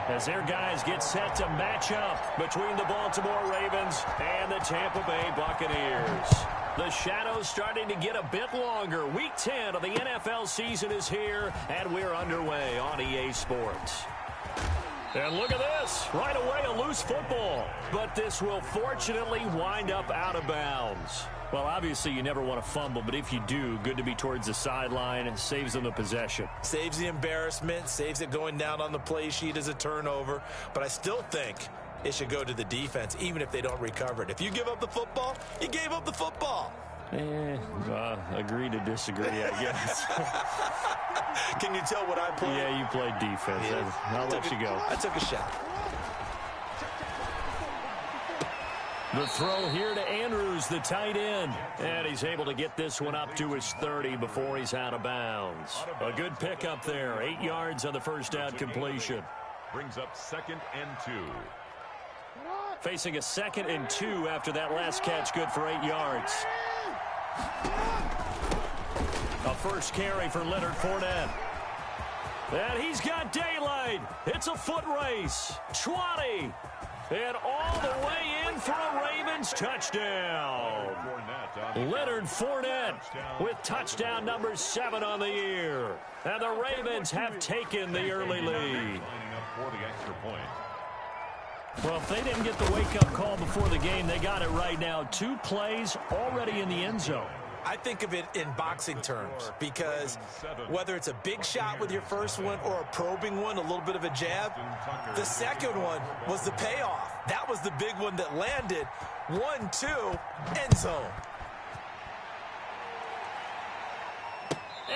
as their guys get set to match up between the Baltimore Ravens and the Tampa Bay Buccaneers. The shadows starting to get a bit longer. Week 10 of the NFL season is here, and we're underway on EA Sports. And look at this. Right away, a loose football. But this will fortunately wind up out of bounds. Well, obviously, you never want to fumble, but if you do, good to be towards the sideline. It saves them the possession. Saves the embarrassment, saves it going down on the play sheet as a turnover. But I still think it should go to the defense, even if they don't recover it. If you give up the football, you gave up the football. Agree to disagree, I guess. Can you tell what I played? Yeah, you played defense. Yeah. I'll let you go. I took a shot. The throw here to Andrews, the tight end. And he's able to get this one up to his 30 before he's out of bounds. A good pickup there. 8 yards on the first down completion. Brings up 2nd and 2. Facing a 2nd and 2 after that last catch, good for 8 yards. A first carry for Leonard Fournette. And he's got daylight. It's a foot race. 20. And all the way in for a Ravens touchdown. Leonard Fournette with touchdown number 7 on the year. And the Ravens have taken the early lead. Well, if they didn't get the wake-up call before the game, they got it right now. 2 plays already in the end zone. I think of it in boxing terms because whether it's a big shot with your first one or a probing one, a little bit of a jab, the second one was the payoff. That was the big one that landed. 1-2, end zone.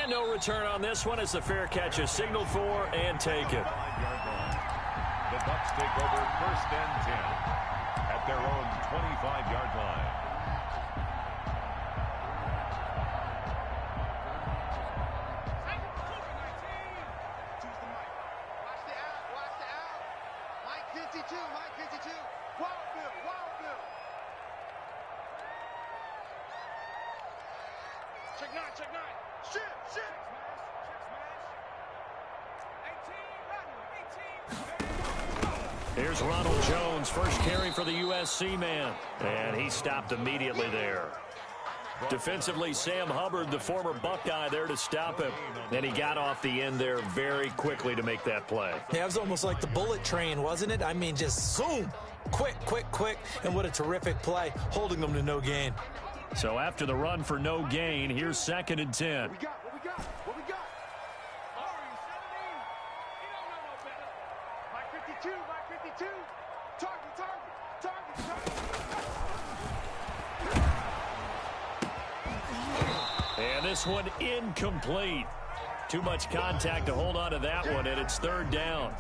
And no return on this one as the fair catch is signaled for and taken. The Bucs take over 1st and 10 at their own 25-yard line. Check 9. Shit. Here's Ronald Jones, first carry for the USC man. And he stopped immediately there. Defensively, Sam Hubbard, the former Buckeye, there to stop him. And he got off the end there very quickly to make that play. Yeah, it was almost like the bullet train, wasn't it? I mean, just zoom. Quick. And what a terrific play, holding them to no gain. So after the run for no gain, here's 2nd and 10. What we got? What we got? Ari, 17. He don't know no better. Mike 52. Target. And this one incomplete. Too much contact to hold on to that one, and it's 3rd down.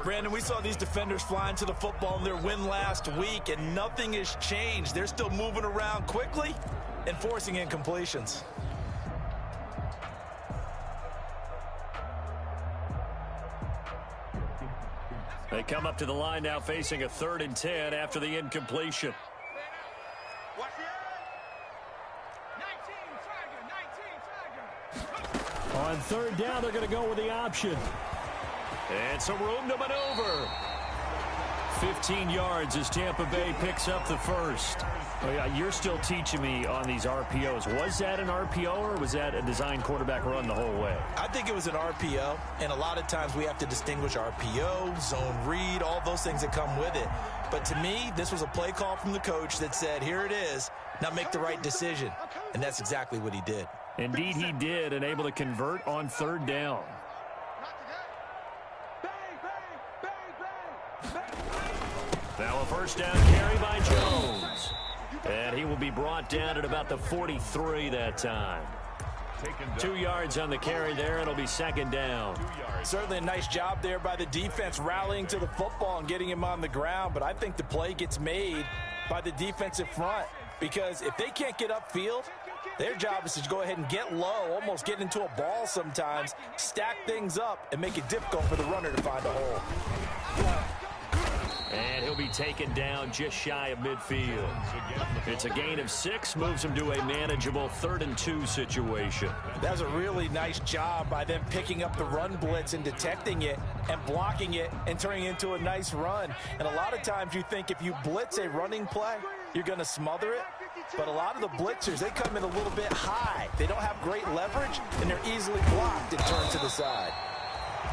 Brandon, we saw these defenders flying to the football in their win last week, and nothing has changed. They're still moving around quickly and forcing incompletions. They come up to the line now facing a 3rd and 10 after the incompletion. Watch the 19, Tiger. On 3rd down, they're going to go with the option. And some room to maneuver. 15 yards as Tampa Bay picks up the first. Oh, yeah, you're still teaching me on these RPOs. Was that an RPO or was that a design quarterback run the whole way? I think it was an RPO, and a lot of times we have to distinguish RPO, zone read, all those things that come with it. But to me, this was a play call from the coach that said, here it is, now make the right decision. And that's exactly what he did. Indeed, he did, and able to convert on 3rd down. Now a first down carry by Jones. And he will be brought down at about the 43 that time. 2 yards on the carry there. It'll be 2nd down. Certainly a nice job there by the defense rallying to the football and getting him on the ground. But I think the play gets made by the defensive front. Because if they can't get upfield, their job is to go ahead and get low, almost get into a ball sometimes, stack things up, and make it difficult for the runner to find a hole. And he'll be be taken down just shy of midfield. It's a gain of 6, moves them to a manageable 3rd and 2 situation. That was a really nice job by them picking up the run blitz and detecting it and blocking it and turning it into a nice run. And a lot of times you think if you blitz a running play, you're going to smother it. But a lot of the blitzers, they come in a little bit high. They don't have great leverage, and they're easily blocked and turned to the side.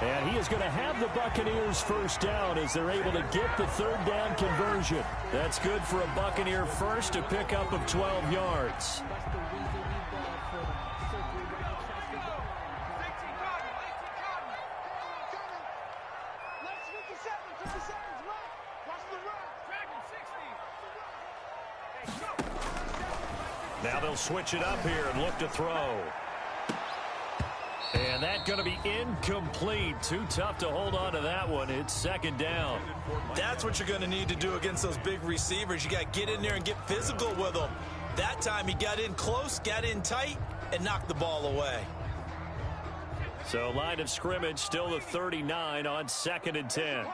And he is going to have the Buccaneers first down as they're able to get the 3rd down conversion. That's good for a Buccaneer first, a pickup of 12 yards. Now they'll switch it up here and look to throw. And that's going to be incomplete. Too tough to hold on to that one. It's 2nd down. That's what you're going to need to do against those big receivers. You got to get in there and get physical with them. That time he got in close, got in tight, and knocked the ball away. So line of scrimmage still the 39 on 2nd and 10.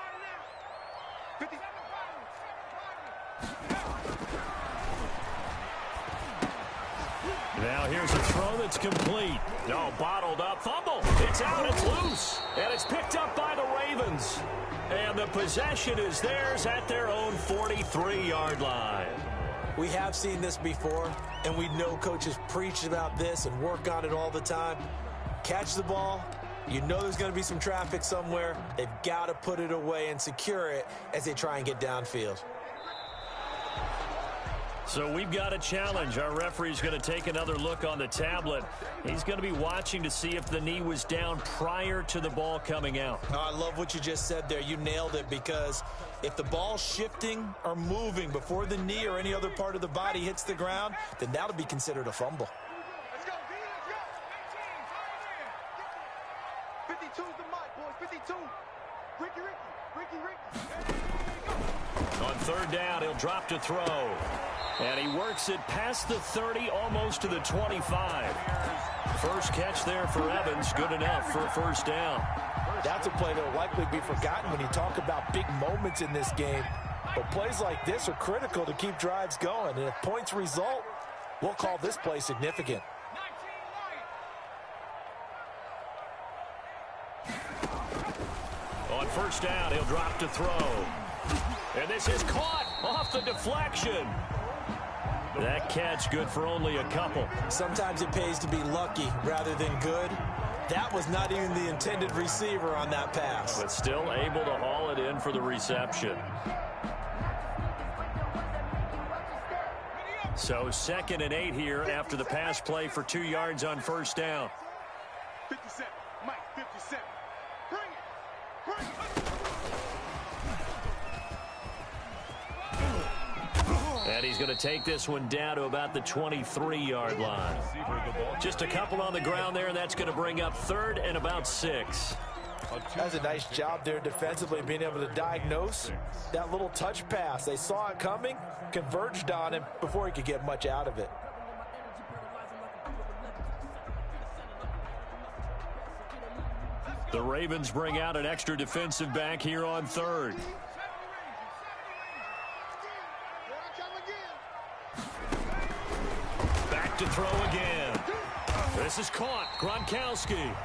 Now here's a throw that's complete. No, bottled up. Fumble. It's out. It's loose. And it's picked up by the Ravens. And the possession is theirs at their own 43-yard line. We have seen this before, and we know coaches preach about this and work on it all the time. Catch the ball. You know there's going to be some traffic somewhere. They've got to put it away and secure it as they try and get downfield. So we've got a challenge. Our referee's going to take another look on the tablet. He's going to be watching to see if the knee was down prior to the ball coming out. Oh, I love what you just said there. You nailed it, because if the ball's shifting or moving before the knee or any other part of the body hits the ground, then that'll be considered a fumble. Let's go, D, let's go. 52's the mic, boys. 52. Ricky. On 3rd down, he'll drop to throw. And he works it past the 30, almost to the 25. First catch there for Evans, good enough for a 1st down. That's a play that will likely be forgotten when you talk about big moments in this game. But plays like this are critical to keep drives going. And if points result, we'll call this play significant. On 1st down, he'll drop to throw. And this is caught off the deflection. That catch good for only a couple. Sometimes it pays to be lucky rather than good. That was not even the intended receiver on that pass. But still able to haul it in for the reception. So 2nd and 8 here after the pass play for 2 yards on 1st down. 57. Mike, 57. Bring it. And he's going to take this one down to about the 23-yard line. Just a couple on the ground there, and that's going to bring up 3rd and about 6. That's a nice job there defensively, being able to diagnose that little touch pass. They saw it coming, converged on him before he could get much out of it. The Ravens bring out an extra defensive back here on 3rd. Back to throw again. This is caught. Gronkowski.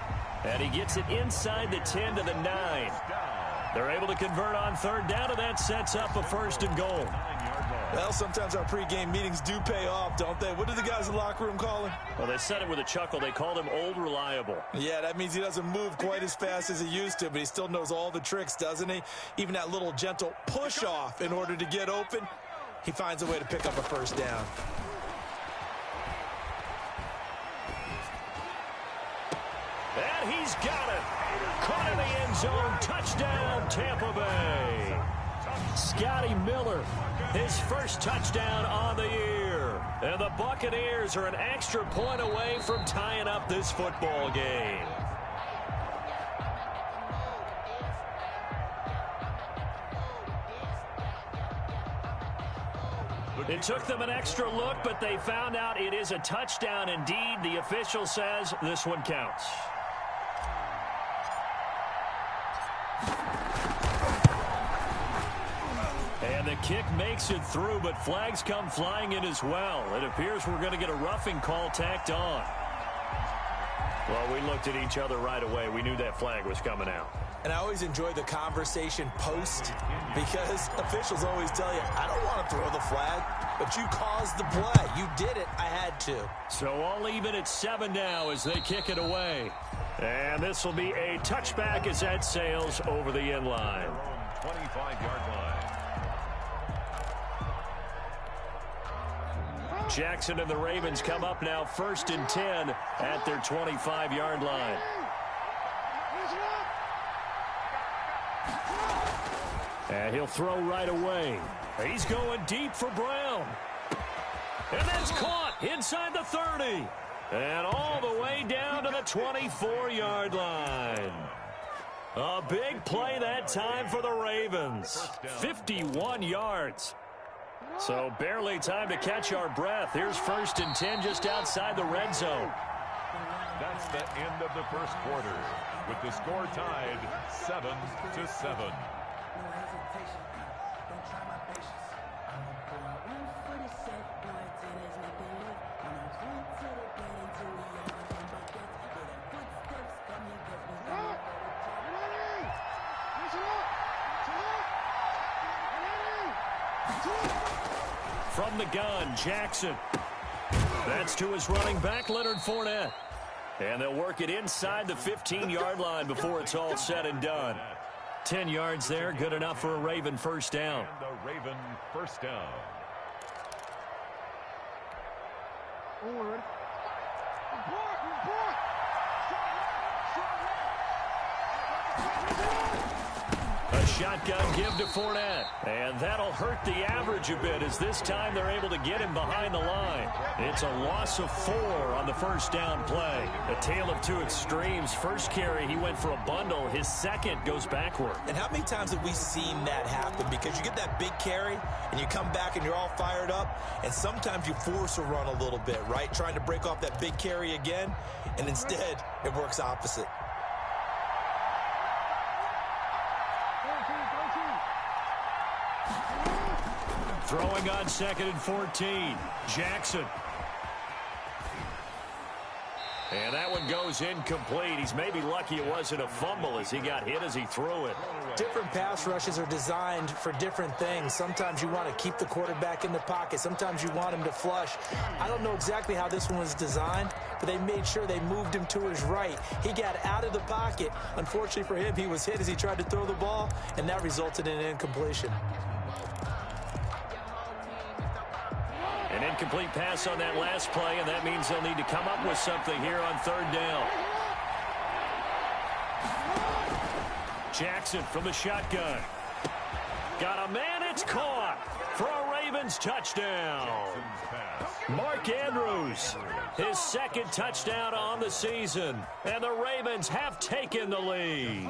And he gets it inside the 10 to the 9. They're able to convert on 3rd down, and that sets up a 1st and goal. Well, sometimes our pregame meetings do pay off, don't they? What do the guys in the locker room call him? Well, they said it with a chuckle. They called him Old Reliable. Yeah, that means he doesn't move quite as fast as he used to, but he still knows all the tricks, doesn't he? Even that little gentle push-off in order to get open, he finds a way to pick up a 1st down. And he's got it. Caught in the end zone. Touchdown, Tampa Bay. Scotty Miller, his first touchdown on the year. And the Buccaneers are an extra point away from tying up this football game. It took them an extra look, but they found out it is a touchdown indeed. The official says this one counts. And the the kick makes it through, but flags come flying in as well. It appears we're going to get a roughing call tacked on. Well, we looked at each other right away. We knew that flag was coming out. And I always enjoy the conversation post because officials always tell you, I don't want to throw the flag, but you caused the play. You did it. I had to. So all even at 7 now as they kick it away. And this will be a touchback as that sails over the end line. 25-yard line. Jackson and the Ravens come up now 1st and 10 at their 25-yard line. And he'll throw right away. He's going deep for Brown. And that's caught inside the 30. And all the way down to the 24-yard line. A big play that time for the Ravens. 51 yards. So barely time to catch our breath. Here's 1st and 10 just outside the red zone. That's the end of the first quarter, with the score tied 7-7. From the gun, Jackson. That's to his running back, Leonard Fournette. And they'll work it inside the 15-yard line before it's all said and done. 10 yards there, good enough for a Raven first down. And the Raven first down. Forward. A shotgun give to Fournette. And that'll hurt the average a bit as this time they're able to get him behind the line. It's a loss of 4 on the first down play. A tale of two extremes. First carry, he went for a bundle. His second goes backward. And how many times have we seen that happen? Because you get that big carry, and you come back and you're all fired up, and sometimes you force a run a little bit, right? Trying to break off that big carry again, and instead it works opposite. Throwing on 2nd and 14. Jackson. And that one goes incomplete. He's maybe lucky it wasn't a fumble as he got hit as he threw it. Different pass rushes are designed for different things. Sometimes you want to keep the quarterback in the pocket. Sometimes you want him to flush. I don't know exactly how this one was designed, but they made sure they moved him to his right. He got out of the pocket. Unfortunately for him, he was hit as he tried to throw the ball, and that resulted in an incompletion. An incomplete pass on that last play, and that means they'll need to come up with something here on 3rd down. Jackson from the shotgun. Got a man, it's caught for a Ravens touchdown. Mark Andrews, his 2nd touchdown on the season, and the Ravens have taken the lead.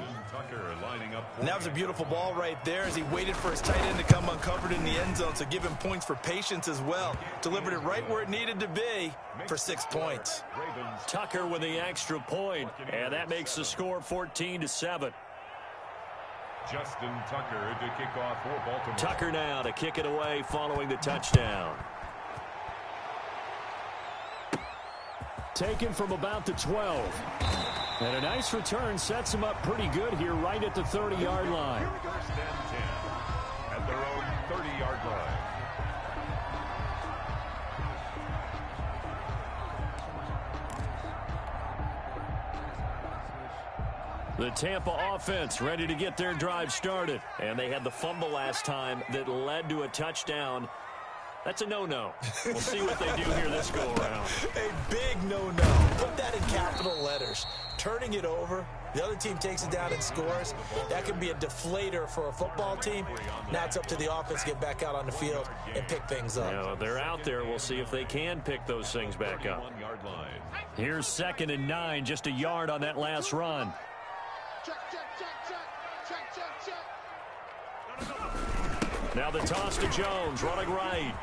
And that was a beautiful ball right there as he waited for his tight end to come uncovered in the end zone, so give him points for patience as well. Delivered it right where it needed to be for 6 points. Tucker with the extra point, and that makes the score 14-7. Justin Tucker to kick off for Baltimore. Tucker now to kick it away following the touchdown. Taken from about the 12. And a nice return sets him up pretty good here right at the 30-yard line. 1st and 10 at their own 30-yard line. The Tampa offense ready to get their drive started. And they had the fumble last time that led to a touchdown. That's a no-no. We'll see what they do here this go-around. A big no-no. Put that in capital letters. Turning it over, the other team takes it down and scores. That can be a deflator for a football team. Now it's up to the offense to get back out on the field and pick things up. You know, they're out there. We'll see if they can pick those things back up. Here's 2nd and 9, just a yard on that last run. Now the toss to Jones, running right.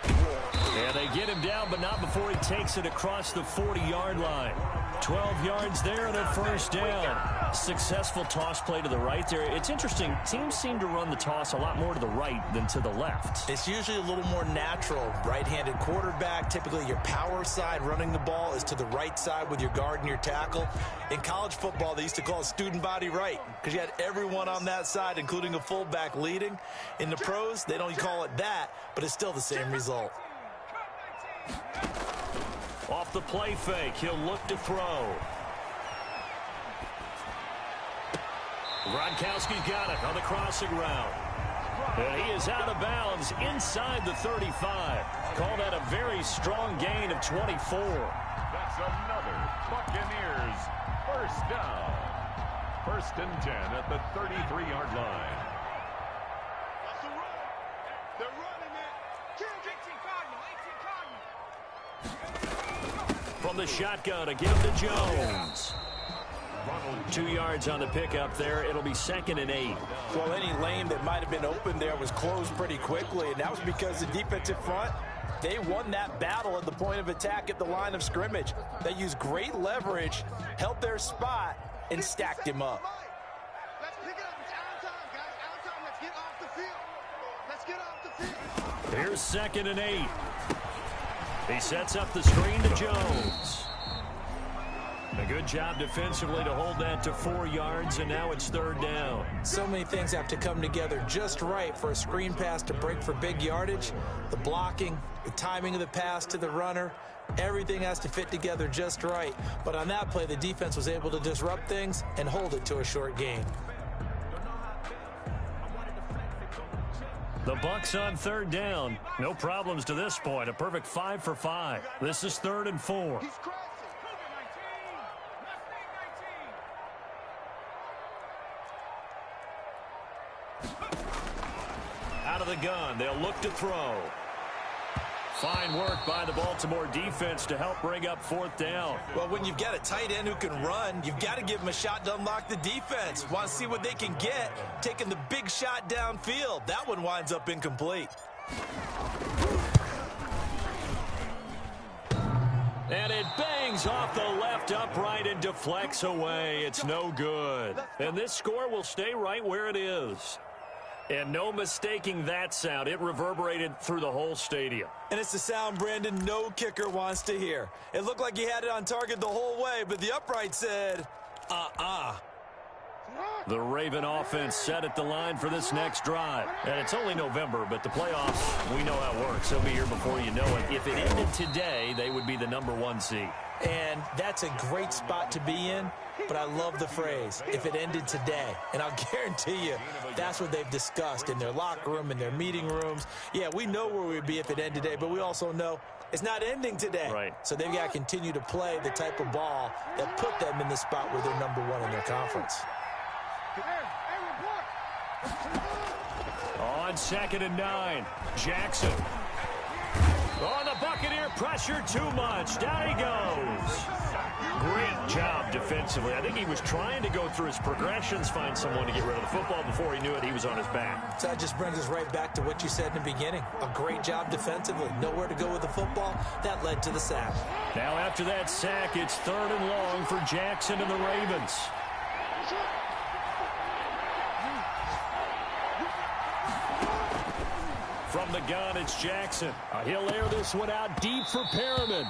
And they get him down, but not before he takes it across the 40-yard line. 12 yards there and a first down. Successful toss play to the right there. It's interesting. Teams seem to run the toss a lot more to the right than to the left. It's usually a little more natural. Right-handed quarterback, typically your power side running the ball is to the right side with your guard and your tackle. In college football, they used to call it student body right because you had everyone on that side, including a fullback leading. In the pros, they don't call it that, but it's still the same result. Off the play fake, he'll look to throw. Gronkowski's got it on the crossing route. And he is out of bounds inside the 35. Call that a very strong gain of 24. That's another Buccaneers first down. 1st and 10 at the 33-yard line. That's the run. They're running it. 18 Cardinal. From the shotgun, a give to Jones. 2 yards on the pickup there. It'll be 2nd and 8. Well, any lane that might have been open there was closed pretty quickly, and that was because the defensive front, they won that battle at the point of attack at the line of scrimmage. They used great leverage, held their spot, and stacked him up. Let's pick it up. It's our time, guys. Our time. Let's get off the field. Let's get off the field. Here's 2nd and 8. He sets up the screen to Jones. A good job defensively to hold that to 4 yards, and now it's 3rd down. So many things have to come together just right for a screen pass to break for big yardage. The blocking, the timing of the pass to the runner, everything has to fit together just right. But on that play, the defense was able to disrupt things and hold it to a short gain. The Bucs on 3rd down. No problems to this point. A perfect 5 for 5. This is 3rd and 4. He's crossing. Out of the gun, they'll look to throw. Fine work by the Baltimore defense to help bring up 4th down. Well, when you've got a tight end who can run, you've got to give him a shot to unlock the defense. Want to see what they can get, taking the big shot downfield. That one winds up incomplete. And it bangs off the left upright and deflects away. It's no good. And this score will stay right where it is. And no mistaking that sound. It reverberated through the whole stadium. And it's the sound, Brandon, no kicker wants to hear. It looked like he had it on target the whole way, but the upright said, The Raven offense set at the line for this next drive. And it's only November, but the playoffs, we know how it works. They'll be here before you know it. If it ended today, they would be the #1 seed. And that's a great spot to be in, but I love the phrase, if it ended today. And I'll guarantee you, that's what they've discussed in their locker room, in their meeting rooms. Yeah, we know where we'd be if it ended today, but we also know it's not ending today. Right. So they've got to continue to play the type of ball that put them in the spot where they're #1 in their conference. On 2nd and 9, Jackson. Oh, the Buccaneer pressure too much. Down he goes. Great job defensively. I think he was trying to go through his progressions, find someone to get rid of the football. Before he knew it, he was on his back. So that just brings us right back to what you said in the beginning. A great job defensively. Nowhere to go with the football. That led to the sack. Now after that sack, it's 3rd and long for Jackson and the Ravens. From the gun, it's Jackson. He'll air this one out deep for Perriman.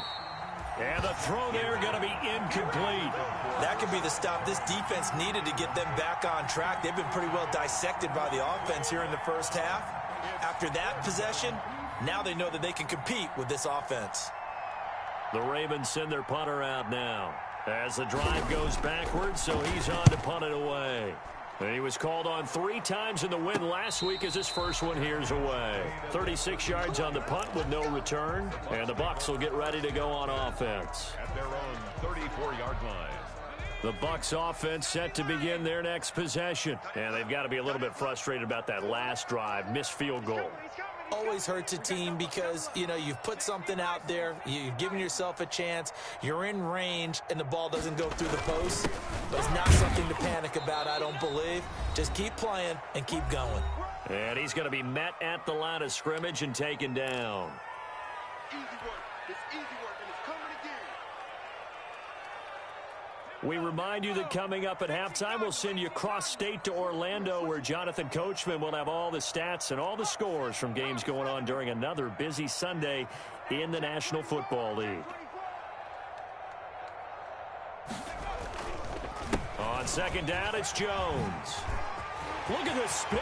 And the throw there going to be incomplete. That could be the stop this defense needed to get them back on track. They've been pretty well dissected by the offense here in the first half. After that possession, now they know that they can compete with this offense. The Ravens send their punter out now as the drive goes backwards, so he's on to punt it away. And he was called on 3 times in the win last week as his first one here's away. 36 yards on the punt with no return, and the Bucs will get ready to go on offense. At their own 34-yard line. The Bucs offense set to begin their next possession, and they've got to be a little bit frustrated about that last drive, missed field goal. Always hurts a team because, you know, you've put something out there, you've given yourself a chance, you're in range, and the ball doesn't go through the post. But it's not something to panic about, I don't believe. Just keep playing and keep going. And he's going to be met at the line of scrimmage and taken down. Easy work. It's easy work, and it's coming We remind you that coming up at halftime, we'll send you cross-state to Orlando, where Jonathan Coachman will have all the stats and all the scores from games going on during another busy Sunday in the National Football League. On second down, it's Jones. Look at the spin.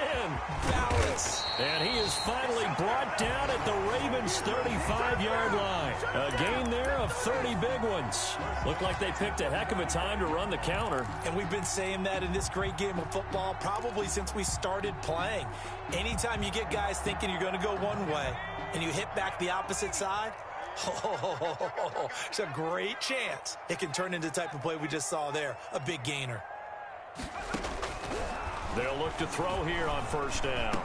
Balance. And he is finally brought down at the Ravens' 35-yard line. A gain there of 30 big ones. Looked like they picked a heck of a time to run the counter. And we've been saying that in this great game of football probably since we started playing. Anytime you get guys thinking you're going to go one way and you hit back the opposite side, it's a great chance it can turn into the type of play we just saw there, a big gainer. They'll look to throw here on first down.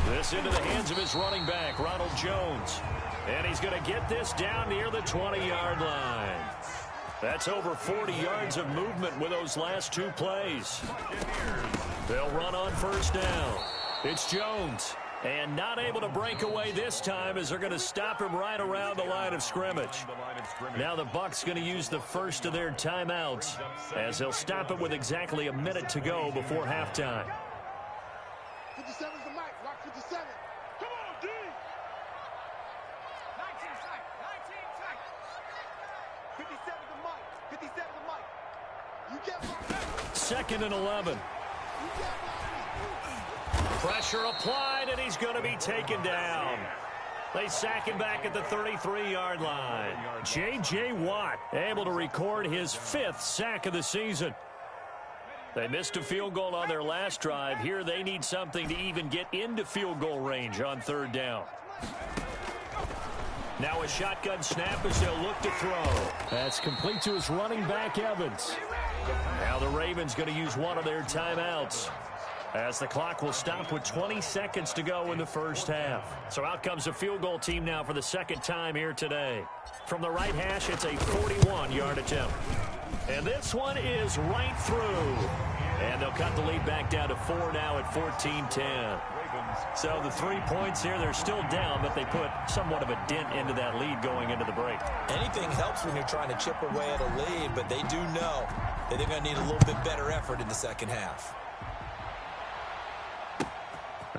This into the hands of his running back, Ronald Jones. And he's going to get this down near the 20-yard line. That's over 40 yards of movement with those last two plays. They'll run on first down. It's Jones. And not able to break away this time as they're going to stop him right around the line of scrimmage. Now the Bucs going to use the first of their timeouts as they'll stop it with exactly a minute to go before halftime. 57's the mic. Rock 57. Come on, D. 19 tight. 19 tight. 57's the mic. 57's the mic. You get my... Second and 11. You get my... Pressure applied, and he's going to be taken down. They sack him back at the 33-yard line. J.J. Watt able to record his 5th sack of the season. They missed a field goal on their last drive. Here they need something to even get into field goal range on third down. Now a shotgun snap as they'll look to throw. That's complete to his running back, Evans. Now the Ravens going to use one of their timeouts, as the clock will stop with 20 seconds to go in the first half. So out comes the field goal team now for the second time here today. From the right hash, it's a 41-yard attempt. And this one is right through. And they'll cut the lead back down to 4 now at 14-10. So the 3 points here, they're still down, but they put somewhat of a dent into that lead going into the break. Anything helps when you're trying to chip away at a lead, but they do know that they're going to need a little bit better effort in the second half.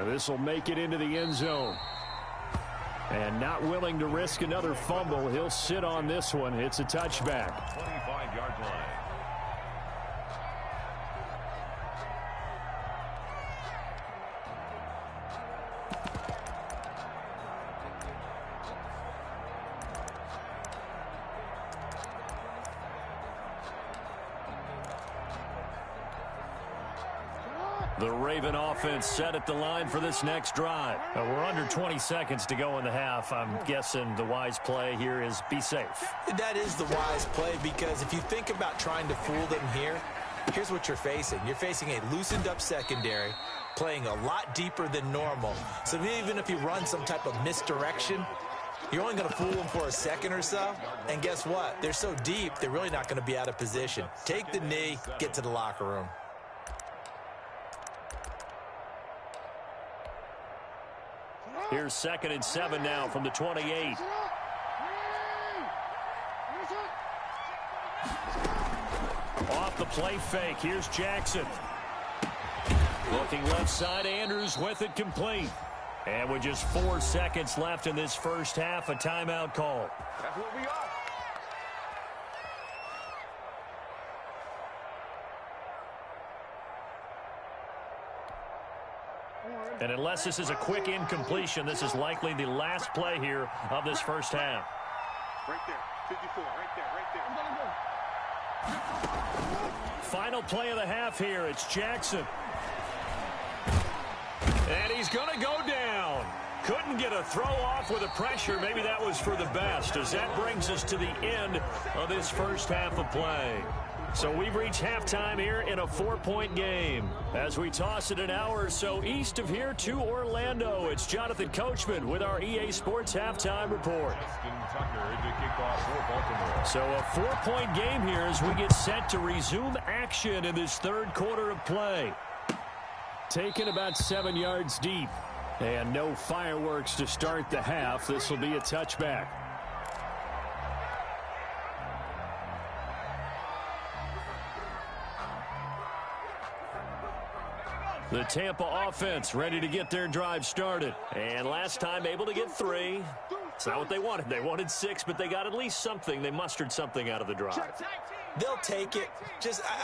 This will make it into the end zone. And not willing to risk another fumble, he'll sit on this one. It's a touchback. 25-yard line. The Raven offense set at the line for this next drive. We're under 20 seconds to go in the half. I'm guessing the wise play here is be safe. That is the wise play, because if you think about trying to fool them here, here's what you're facing. You're facing a loosened up secondary, playing a lot deeper than normal. So even if you run some type of misdirection, you're only going to fool them for a second or so. And guess what? They're so deep, they're really not going to be out of position. Take the knee, get to the locker room. Here's 2nd and 7 now from the 28. Off the play fake. Here's Jackson. Looking left side, Andrews with it complete. And with just 4 seconds left in this first half, a timeout call. That's what we are. And unless this is a quick incompletion, this is likely the last play here of this first half. Right there. 54. Right there. Final play of the half here. It's Jackson. And he's going to go down. Couldn't get a throw off with the pressure. Maybe that was for the best, as that brings us to the end of this first half of play. So we've reached halftime here in a 4-point game. As we toss it an hour or so east of here to Orlando, it's Jonathan Coachman with our EA Sports Halftime Report. So a 4-point game here as we get set to resume action in this third quarter of play. Taken about 7 yards deep. And no fireworks to start the half. This will be a touchback. The Tampa offense ready to get their drive started. And last time able to get 3. It's not what they wanted. They wanted 6, but they got at least something. They mustered something out of the drive. They'll take it.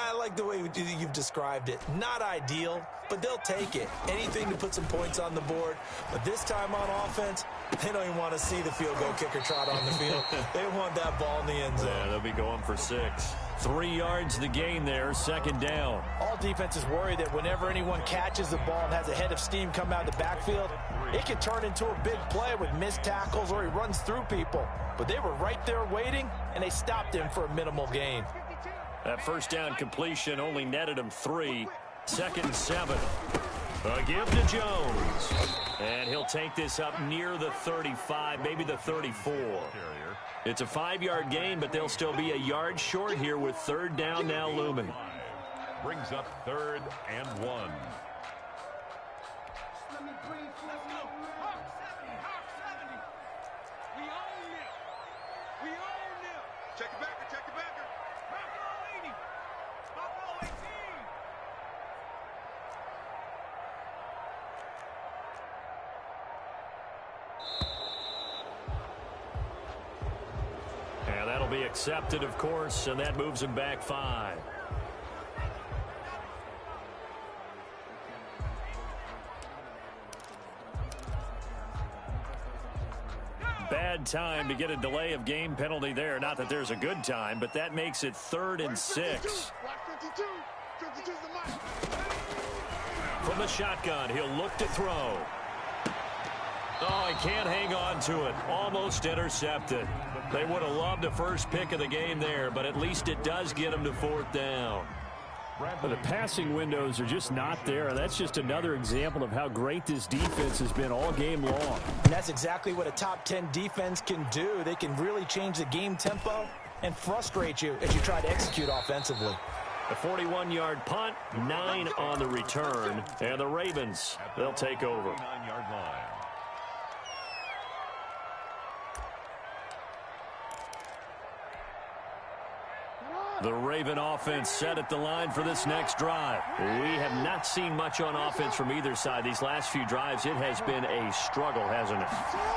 I like the way you've described it. Not ideal, but they'll take it. Anything to put some points on the board. But this time on offense, they don't even want to see the field goal kicker trot on the field. They want that ball in the end zone. Yeah, they'll be going for 6. 3 yards to gain there, second down. All defenses worry that whenever anyone catches the ball and has a head of steam come out of the backfield, it can turn into a big play with missed tackles or he runs through people. But they were right there waiting, and they stopped him for a minimal gain. That first down completion only netted him 3. Second and 7. A give to Jones. And he'll take this up near the 35, maybe the 34. It's a 5-yard gain, but they'll still be a yard short here with third down now looming. Brings up 3rd and 1. Check it back, check it back. Buffalo 80. Buffalo 18. And that'll be accepted, of course, and that moves him back 5. Bad time to get a delay of game penalty there. Not that there's a good time, but that makes it 3rd and 6. From the shotgun, he'll look to throw. Oh, he can't hang on to it. Almost intercepted. They would have loved a first pick of the game there, but at least it does get him to 4th down. But the passing windows are just not there. That's just another example of how great this defense has been all game long. And that's exactly what a top 10 defense can do. They can really change the game tempo and frustrate you as you try to execute offensively. A 41-yard punt, 9 on the return, and the Ravens, they'll take over. 9-yard line. The Raven offense set at the line for this next drive. We have not seen much on offense from either side. These last few drives, it has been a struggle, hasn't it?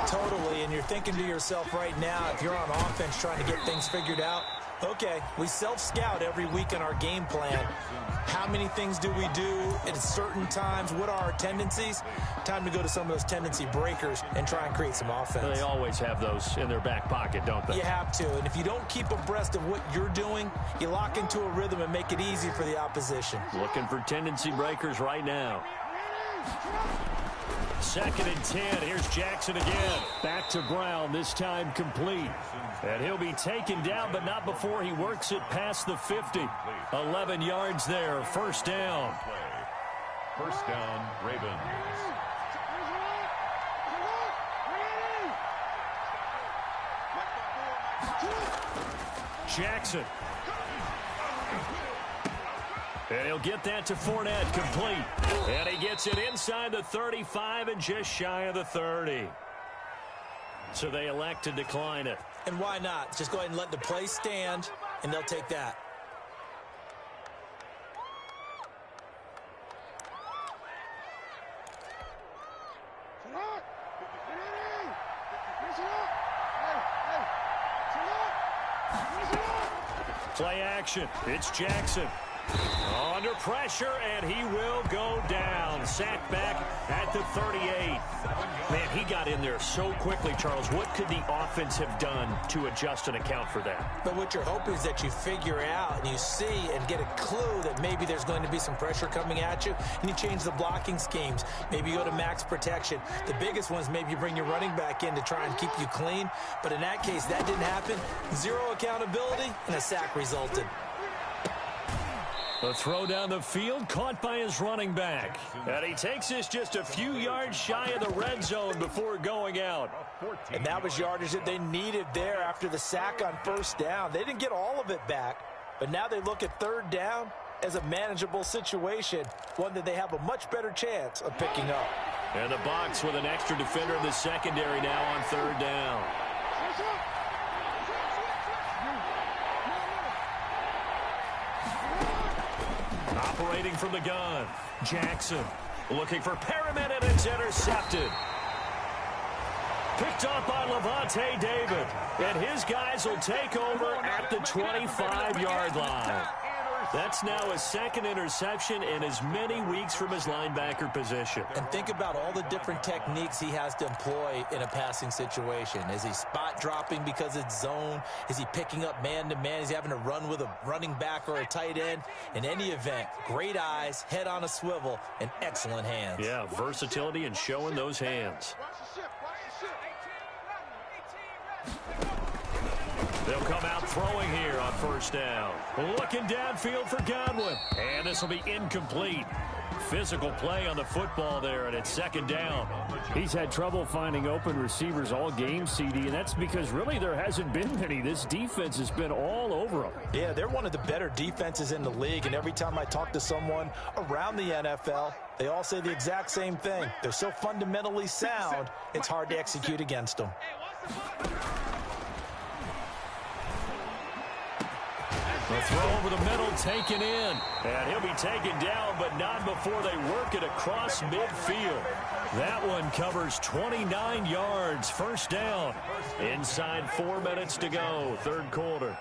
Totally, and you're thinking to yourself right now, if you're on offense trying to get things figured out, okay, we self-scout every week in our game plan. How many things do we do at certain times? What are our tendencies? Time to go to some of those tendency breakers and try and create some offense. They always have those in their back pocket, don't they? You have to, and if you don't keep abreast of what you're doing, you lock into a rhythm and make it easy for the opposition. Looking for tendency breakers right now. 2nd and 10. Here's Jackson again. Back to Brown, this time complete. And he'll be taken down, but not before he works it past the 50. 11 yards there, first down. First down, Ravens. Jackson. And he'll get that to Fournette, complete. And he gets it inside the 35 and just shy of the 30. So they elect to decline it. And why not? Just go ahead and let the play stand, and they'll take that. Play action. It's Jackson. Under pressure, and he will go down. Sacked back at the 38. Man, he got in there so quickly, Charles. What could the offense have done to adjust and account for that? But what you're hoping is that you figure out and you see and get a clue that maybe there's going to be some pressure coming at you, and you change the blocking schemes. Maybe you go to max protection. The biggest one is maybe you bring your running back in to try and keep you clean. But in that case, that didn't happen. Zero accountability, and a sack resulted. The throw down the field, caught by his running back. And he takes this just a few yards shy of the red zone before going out. And that was yardage that they needed there after the sack on first down. They didn't get all of it back, but now they look at third down as a manageable situation, one that they have a much better chance of picking up. And the box with an extra defender in the secondary now on third down. operating from the gun. Jackson looking for Perriman, and it's intercepted. Picked up by Levante David. And his guys will take over at the 25-yard line. That's now his second interception in as many weeks from his linebacker position. And think about all the different techniques he has to employ in a passing situation. Is he spot dropping because it's zone? Is he picking up man-to-man? Is he having to run with a running back or a tight end? In any event, great eyes, head on a swivel, and excellent hands. Yeah, versatility and showing those hands. They'll come out throwing here on first down. Looking downfield for Godwin. And this will be incomplete. Physical play on the football there, and it's second down. He's had trouble finding open receivers all game, CD, and that's because really there hasn't been many. This defense has been all over them. Yeah, they're one of the better defenses in the league, and every time I talk to someone around the NFL, they all say the exact same thing. They're so fundamentally sound, it's hard to execute against them. The throw over the middle taken in. And he'll be taken down, but not before they work it across midfield. That one covers 29 yards. First down. Inside 4 minutes to go. Third quarter.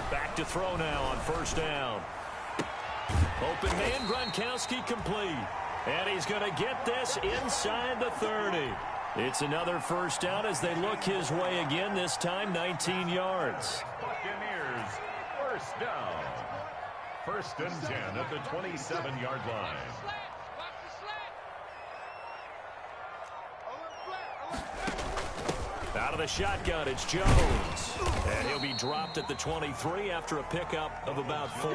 Back to throw now on first down. Open man, Gronkowski complete. And he's going to get this inside the 30. It's another first down as they look his way again, this time 19 yards. Buccaneers, first down. First and 10 at the 27-yard line. Out of the shotgun, it's Jones. And he'll be dropped at the 23 after a pickup of about 4.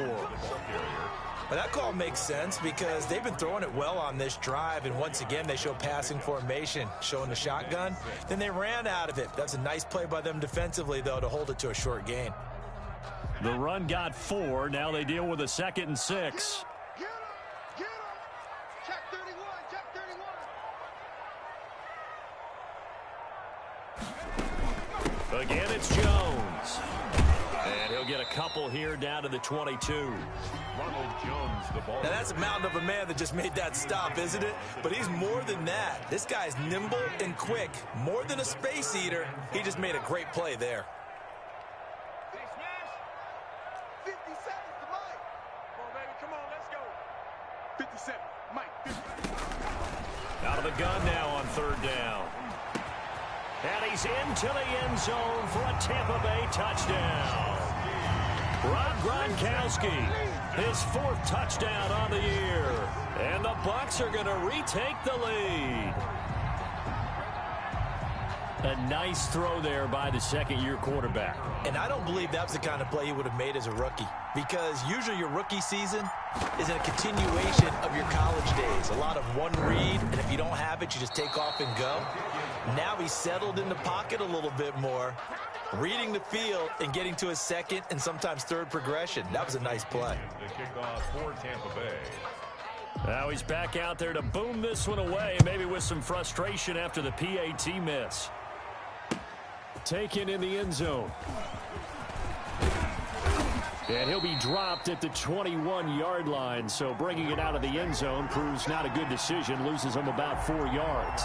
Well, that call makes sense because they've been throwing it well on this drive, and once again they show passing formation, showing the shotgun. Then they ran out of it. That's a nice play by them defensively, though, to hold it to a short gain. The run got 4. Now they deal with a 2nd and 6. Get him! Check 31, check 31. Again, it's Jones. And he'll get a couple here down to the 22. Ronald Jones, the ball. Now, that's a mountain of a man that just made that stop, isn't it? But he's more than that. This guy's nimble and quick. More than a space eater. He just made a great play there. 50 seconds to Mike. Come on, baby, come on, let's go. 57, Mike, 50. Out of the gun now on third down. And he's into the end zone for a Tampa Bay touchdown. Rob Gronkowski, his 4th touchdown on the year. And the Bucs are going to retake the lead. A nice throw there by the second-year quarterback. And I don't believe that was the kind of play he would have made as a rookie, because usually your rookie season is a continuation of your college days. A lot of one read, and if you don't have it, you just take off and go. Now he's settled in the pocket a little bit more, reading the field and getting to his second and sometimes third progression. That was a nice play. The kickoff for Tampa Bay. Now he's back out there to boom this one away, maybe with some frustration after the PAT miss. Taken in the end zone. And he'll be dropped at the 21-yard line, so bringing it out of the end zone proves not a good decision, loses him about 4 yards.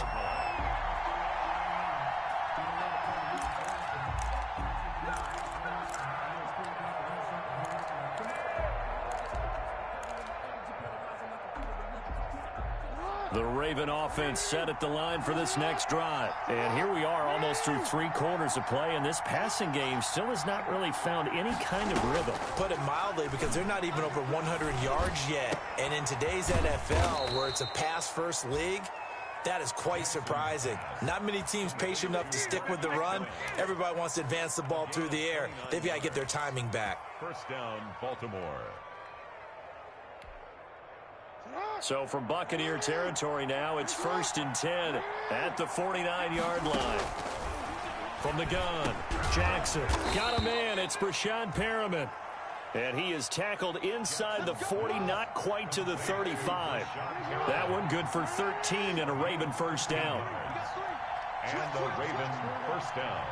The Raven offense set at the line for this next drive. And here we are almost through 3 quarters of play, and this passing game still has not really found any kind of rhythm. Put it mildly, because they're not even over 100 yards yet. And in today's NFL, where it's a pass-first league, that is quite surprising. Not many teams patient enough to stick with the run. Everybody wants to advance the ball through the air. They've got to get their timing back. First down, Baltimore. So from Buccaneer territory now, it's 1st and 10 at the 49-yard line. From the gun, Jackson got a man. It's Brashad Perriman. And he is tackled inside the 40, not quite to the 35. That one good for 13 and a Raven first down. And the Raven first down.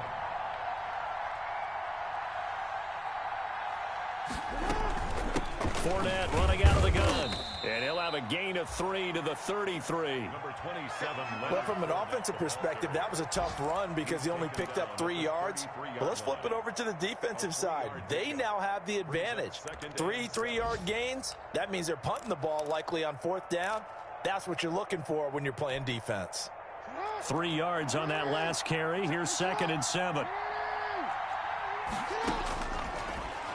Fournette running out of the gun. And he'll have a gain of 3 to the 33. Number 27. Well, from an offensive perspective, that was a tough run because he only picked up 3 yards. But let's flip it over to the defensive side. They now have the advantage. 3 3-yard gains. That means they're punting the ball likely on 4th down. That's what you're looking for when you're playing defense. 3 yards on that last carry. Here's 2nd and 7.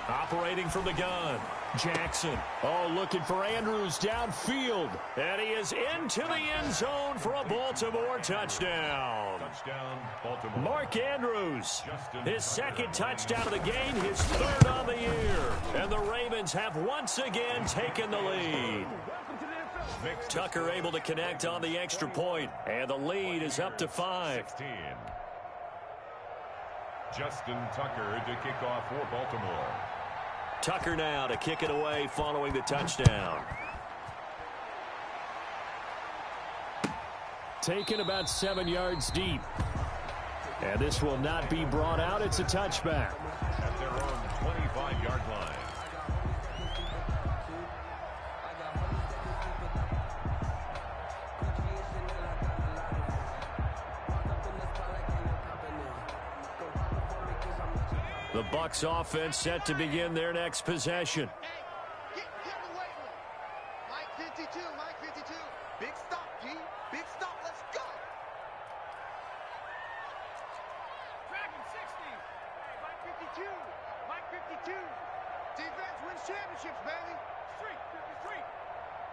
Operating from the gun. Jackson. Oh, looking for Andrews downfield. And he is into the end zone for a Baltimore touchdown. Touchdown, Baltimore. Mark Andrews, his 2nd touchdown of the game, his 3rd on the year. And the Ravens have once again taken the lead. Tucker able to connect on the extra point, and the lead is up to 5. 16. Justin Tucker to kick off for Baltimore. Tucker now to kick it away following the touchdown. Taken about 7 yards deep. And this will not be brought out. It's a touchback. At their own 25-yard line. The Bucs offense set to begin their next possession. Get away from him. Mike 52, Mike 52. Big stop, G. Big stop. Let's go. Dragon 60. Hey, Mike 52. Mike 52. Defense wins championships, baby. Street.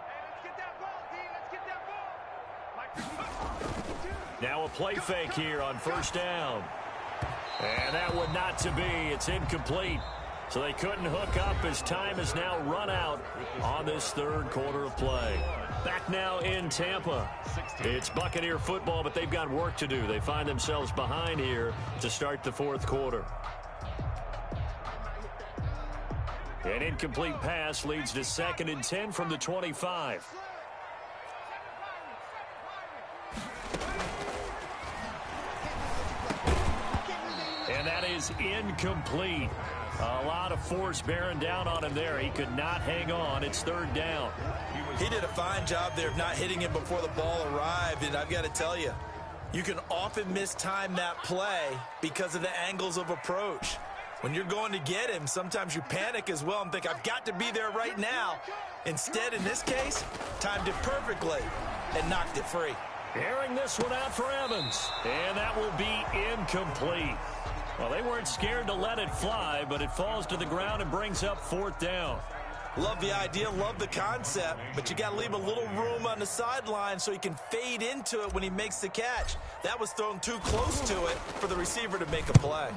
Hey, let's get that ball, D. Let's get that ball. Mike 52. Now a play fake here on 1st down. And that would not to be. It's incomplete. So they couldn't hook up as time has now run out on this 3rd quarter of play. Back now in Tampa. It's Buccaneer football, but they've got work to do. They find themselves behind here to start the 4th quarter. An incomplete pass leads to 2nd and 10 from the 25. And that is incomplete. A lot of force bearing down on him there. He could not hang on. It's 3rd down. He did a fine job there of not hitting him before the ball arrived. And I've got to tell you, you can often mistime that play because of the angles of approach. When you're going to get him, sometimes you panic as well and think, I've got to be there right now. Instead, in this case, timed it perfectly and knocked it free. Airing this one out for Evans. And that will be incomplete. Well, they weren't scared to let it fly, but it falls to the ground and brings up 4th down. Love the idea, love the concept, but you got to leave a little room on the sideline so he can fade into it when he makes the catch. That was thrown too close to it for the receiver to make a play.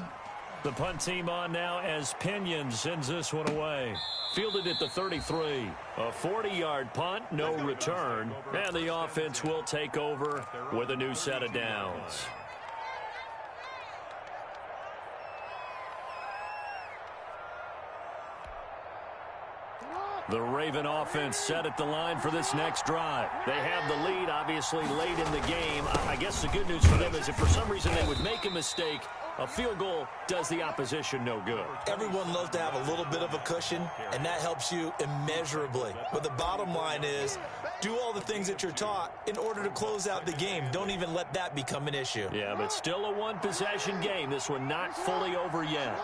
The punt team on now as Pinion sends this one away. Fielded at the 33. A 40-yard punt, no return. And the offense will take over with a new set of downs. The Raven offense set at the line for this next drive. They have the lead, obviously, late in the game. I guess the good news for them is if for some reason they would make a mistake, a field goal does the opposition no good. Everyone loves to have a little bit of a cushion, and that helps you immeasurably. But the bottom line is, do all the things that you're taught in order to close out the game. Don't even let that become an issue. Yeah, but still a one-possession game. This one not fully over yet.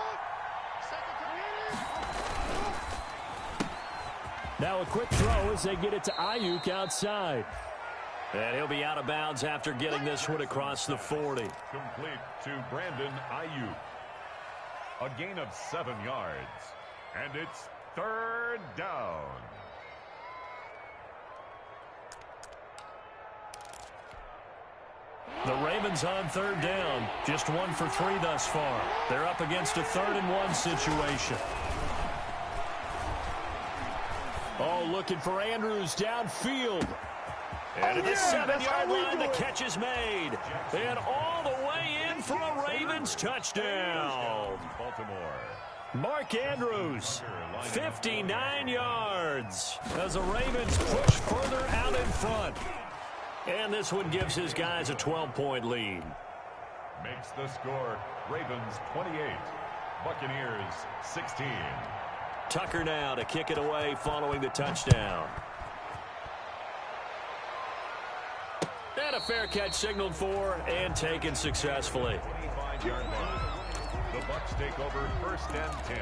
Now a quick throw as they get it to Ayuk outside. And he'll be out of bounds after getting this one across the 40. Complete to Brandon Ayuk. A gain of 7 yards. And it's 3rd down. The Ravens on 3rd down. Just 1 for 3 thus far. They're up against a 3rd and 1 situation. Oh, looking for Andrews downfield. And at the 7-yard line, the catch is made. And all the way in for a Ravens touchdown. Baltimore. Mark Andrews, 59 yards as the Ravens push further out in front. And this one gives his guys a 12-point lead. Makes the score Ravens 28, Buccaneers 16. Tucker now to kick it away following the touchdown. And a fair catch signaled for and taken successfully. 25-yard line. The Bucs take over 1st and 10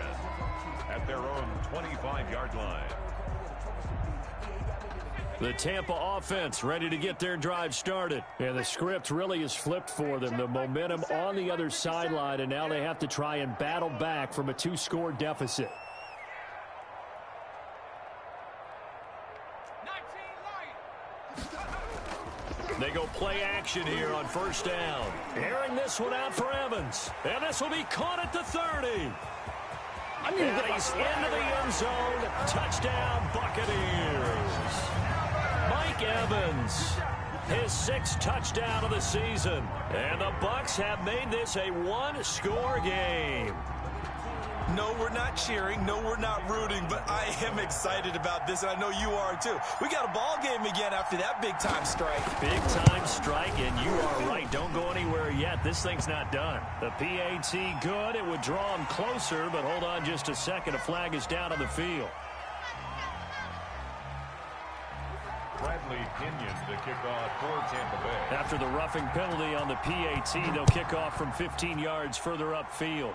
at their own 25-yard line. The Tampa offense ready to get their drive started. And the script really is flipped for them. The momentum on the other sideline, and now they have to try and battle back from a 2-score deficit. They go play action here on 1st down. Airing this one out for Evans. And this will be caught at the 30. And he's into the end zone. Touchdown, Buccaneers. Mike Evans, his 6th touchdown of the season. And the Bucs have made this a 1-score game. No, we're not cheering. No, we're not rooting, but I am excited about this, and I know you are too. We got a ball game again after that big-time strike. Big-time strike, and you are right. Don't go anywhere yet. This thing's not done. The PAT good. It would draw him closer, but hold on just a second. A flag is down on the field. Bradley Pinion to kick off for Tampa Bay. After the roughing penalty on the PAT, they'll kick off from 15 yards further upfield.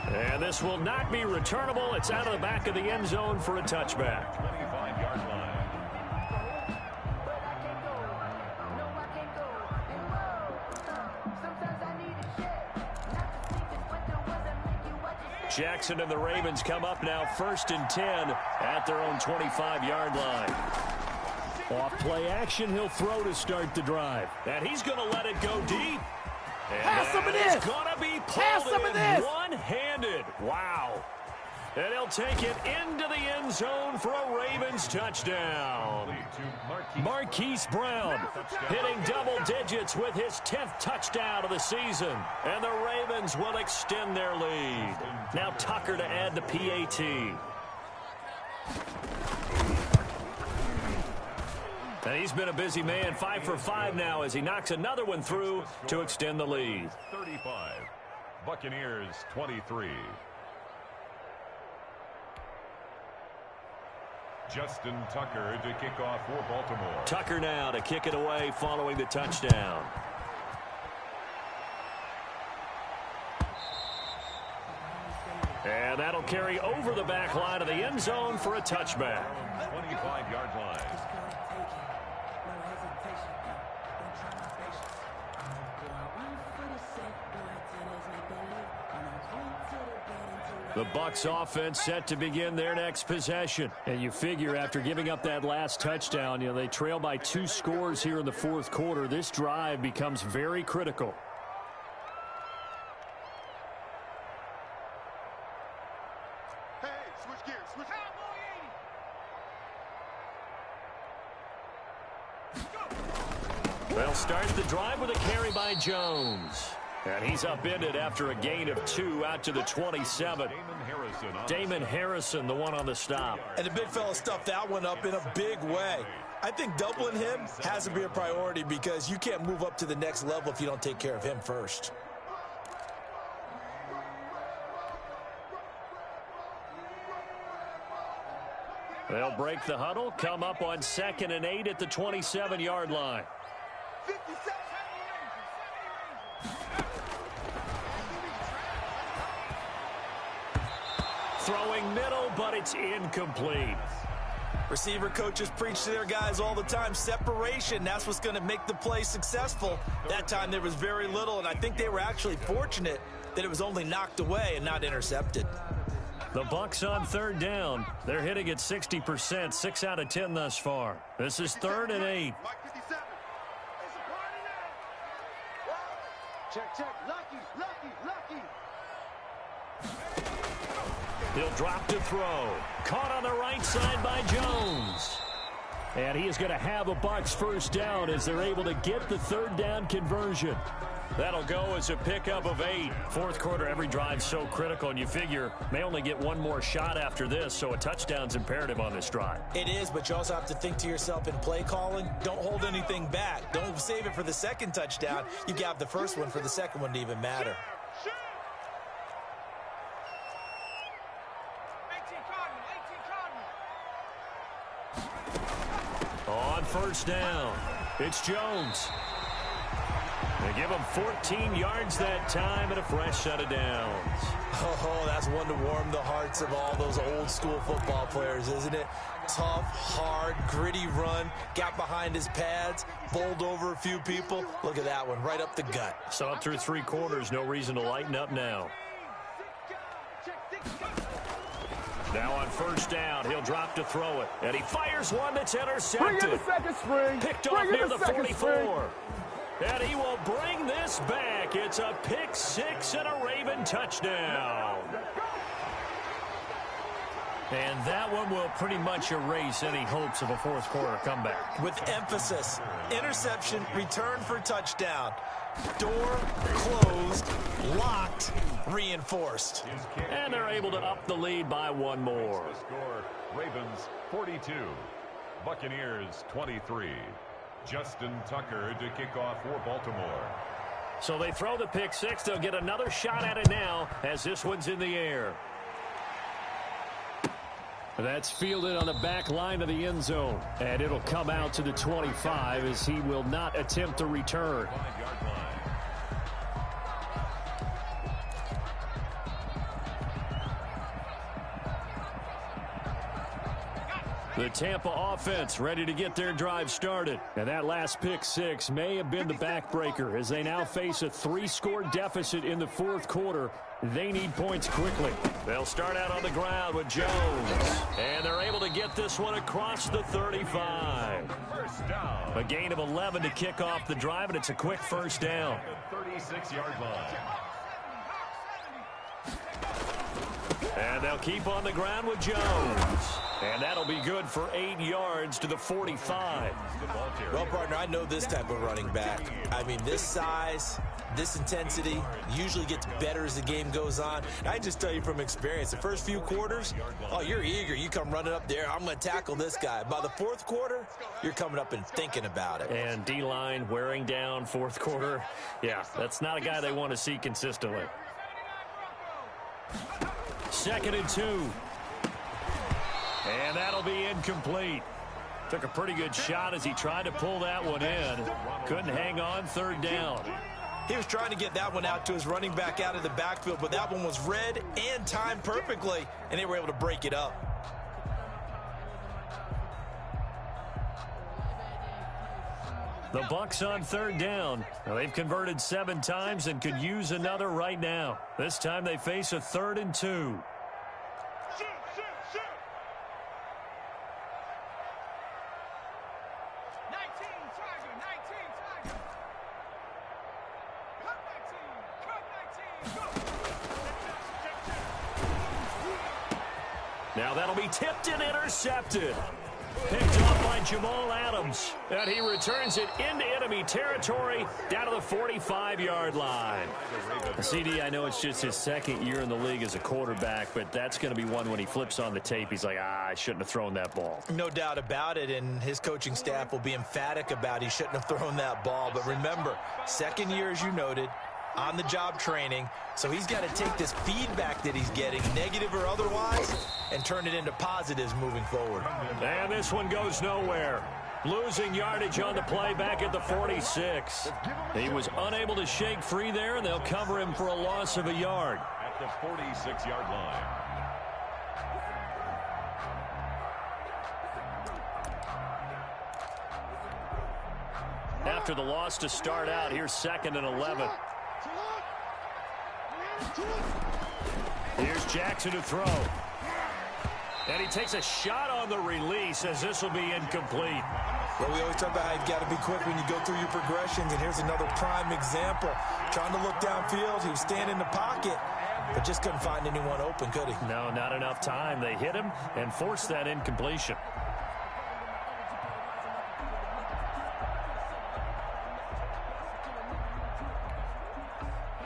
And this will not be returnable. It's out of the back of the end zone for a touchback. 25-yard line. Jackson and the Ravens come up now 1st and 10 at their own 25-yard line. Off play action, he'll throw to start the drive. And he's going to let it go deep. Pass some of this. It's going to be Pass some of this. One-handed. Wow. And he'll take it into the end zone for a Ravens touchdown. Marquise Brown hitting double digits with his 10th touchdown of the season. And the Ravens will extend their lead. Now Tucker to add the PAT. And he's been a busy man, 5 for 5 now as he knocks another one through to extend the lead. 35. Buccaneers 23. Justin Tucker to kick off for Baltimore. Tucker now to kick it away following the touchdown. And that'll carry over the back line of the end zone for a touchback. 25-yard line. The Bucs offense set to begin their next possession. And you figure after giving up that last touchdown, they trail by 2 scores here in the 4th quarter. This drive becomes very critical. Hey, switch gears. Switch. They'll start the drive with a carry by Jones. And he's upended after a gain of 2 out to the 27. Damon Harrison, the one on the stop. And the big fella stuffed that one up in a big way. I think doubling him has to be a priority because you can't move up to the next level if you don't take care of him first. They'll break the huddle, come up on 2nd and 8 at the 27-yard line. 57. Throwing middle, but it's incomplete. Receiver coaches preach to their guys all the time. Separation, that's what's going to make the play successful. That time there was very little, and I think they were actually fortunate that it was only knocked away and not intercepted. The Bucs on 3rd down. They're hitting at 60%, 6 out of 10 thus far. This is 3rd and 8. Mike 57. It's a party now. Check. Lucky. He'll drop to throw. Caught on the right side by Jones. And he is going to have a Bucs 1st down as they're able to get the 3rd down conversion. That'll go as a pickup of 8. 4th quarter, every drive so critical, and you figure may only get one more shot after this, so a touchdown's imperative on this drive. It is, but you also have to think to yourself in play calling, don't hold anything back. Don't save it for the 2nd touchdown. You got the 1st one for the 2nd one to even matter. On first down, it's Jones. They give him 14 yards that time and a fresh set of downs. Oh, that's one to warm the hearts of all those old school football players, isn't it? Tough, hard, gritty run, got behind his pads, bowled over a few people. Look at that one, right up the gut. Saw it through 3 quarters, no reason to lighten up now. Now on first down, he'll drop to throw it. And he fires one that's intercepted. Bring in the second string. Picked off near the 44. And he will bring this back. It's a pick 6 and a Raven touchdown. And that one will pretty much erase any hopes of a fourth quarter comeback. With emphasis, interception, return for touchdown. Door closed, locked, reinforced. And they're able to up the lead by 1 more. The score, Ravens 42, Buccaneers 23. Justin Tucker to kick off for Baltimore. So they throw the pick 6. They'll get another shot at it now as this one's in the air. That's fielded on the back line of the end zone. And it'll come out to the 25 as he will not attempt to return. 5-yard line. The Tampa offense ready to get their drive started. And that last pick 6 may have been the backbreaker as they now face a 3-score deficit in the fourth quarter. They need points quickly. They'll start out on the ground with Jones. And they're able to get this one across the 35. First down. A gain of 11 to kick off the drive, and it's a quick first down. The 36-yard line. And they'll keep on the ground with Jones. And that'll be good for 8 yards to the 45. Well, partner, I know this type of running back. I mean, this size, this intensity usually gets better as the game goes on. I just tell you from experience, the first few quarters, oh, you're eager. You come running up there, I'm going to tackle this guy. By the fourth quarter, you're coming up and thinking about it. And D-line wearing down fourth quarter. Yeah, that's not a guy they want to see consistently. 2nd and 2. And that'll be incomplete. Took a pretty good shot as he tried to pull that one in. Couldn't hang on 3rd down. He was trying to get that one out to his running back out of the backfield, but that one was read and timed perfectly, and they were able to break it up. The Bucks on 3rd down. Now, they've converted 7 times and could use another right now. This time they face a 3rd and 2. Now that'll be tipped and intercepted. Picked off by Jamal Adams. And he returns it into enemy territory down to the 45-yard line. CD, I know it's just his 2nd year in the league as a quarterback, but that's going to be one when he flips on the tape. He's like, I shouldn't have thrown that ball. No doubt about it, and his coaching staff will be emphatic about he shouldn't have thrown that ball. But remember, 2nd year, as you noted, on-the-job training, so he's got to take this feedback that he's getting, negative or otherwise, and turn it into positives moving forward. And this one goes nowhere. Losing yardage on the play back at the 46. He was unable to shake free there, and they'll cover him for a loss of a yard. At the 46-yard line. After the loss to start out, here's 2nd and 11. Here's Jackson to throw. And he takes a shot on the release as this will be incomplete. Well, we always talk about how you've got to be quick when you go through your progressions, and here's another prime example. Trying to look downfield, he was standing in the pocket, but just couldn't find anyone open, could he? No, not enough time. They hit him and forced that incompletion.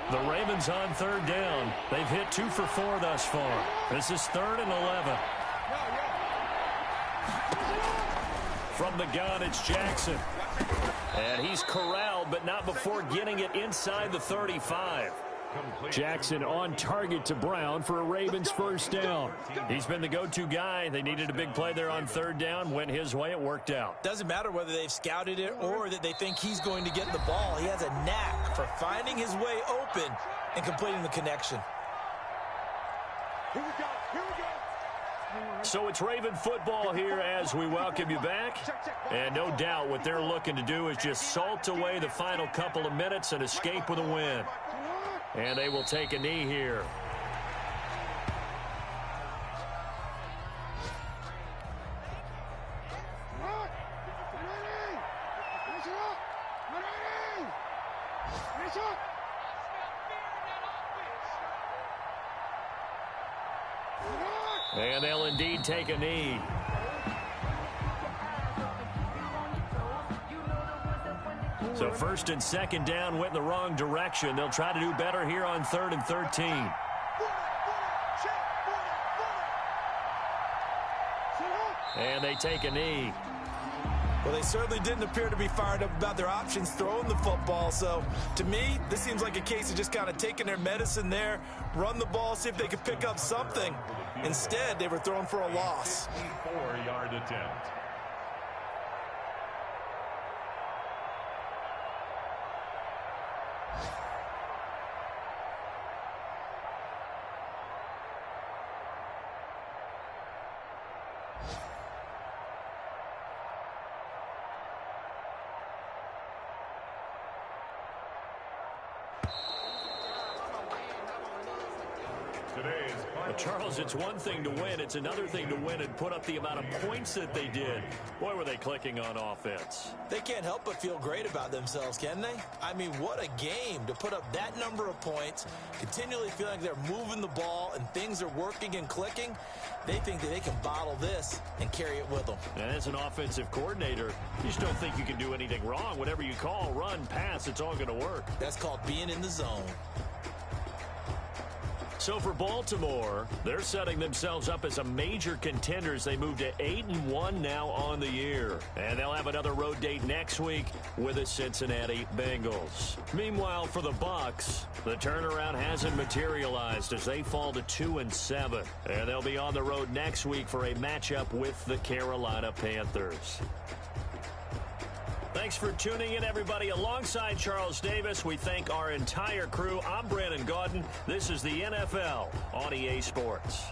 The Ravens on 3rd down. They've hit 2 for 4 thus far. This is 3rd and 11. From the gun, it's Jackson. And he's corralled, but not before getting it inside the 35. Jackson on target to Brown for a Ravens first down. He's been the go-to guy. They needed a big play there on third down. Went his way. It worked out. Doesn't matter whether they've scouted it or that they think he's going to get the ball. He has a knack for finding his way open and completing the connection. Here we go. Here we go. So it's Raven football here as we welcome you back. And no doubt what they're looking to do is just salt away the final couple of minutes and escape with a win. And they will take a knee here. And they'll indeed take a knee. So first and second down went in the wrong direction. They'll try to do better here on 3rd and 13. And they take a knee. Well, they certainly didn't appear to be fired up about their options throwing the football. So, to me, this seems like a case of just kind of taking their medicine there, run the ball, see if they could pick up something. Instead, they were throwing for a loss. 4-yard attempt. Well, Charles, it's one thing to win. It's another thing to win and put up the amount of points that they did. Boy, were they clicking on offense. They can't help but feel great about themselves, can they? I mean, what a game to put up that number of points, continually feeling like they're moving the ball and things are working and clicking. They think that they can bottle this and carry it with them. And as an offensive coordinator, you just don't think you can do anything wrong. Whatever you call, run, pass, it's all going to work. That's called being in the zone. So for Baltimore, they're setting themselves up as a major contender as they move to 8-1 now on the year. And they'll have another road date next week with the Cincinnati Bengals. Meanwhile, for the Bucs, the turnaround hasn't materialized as they fall to 2-7. And they'll be on the road next week for a matchup with the Carolina Panthers. Thanks for tuning in, everybody. Alongside Charles Davis, we thank our entire crew. I'm Brandon Gaudin. This is the NFL on EA Sports.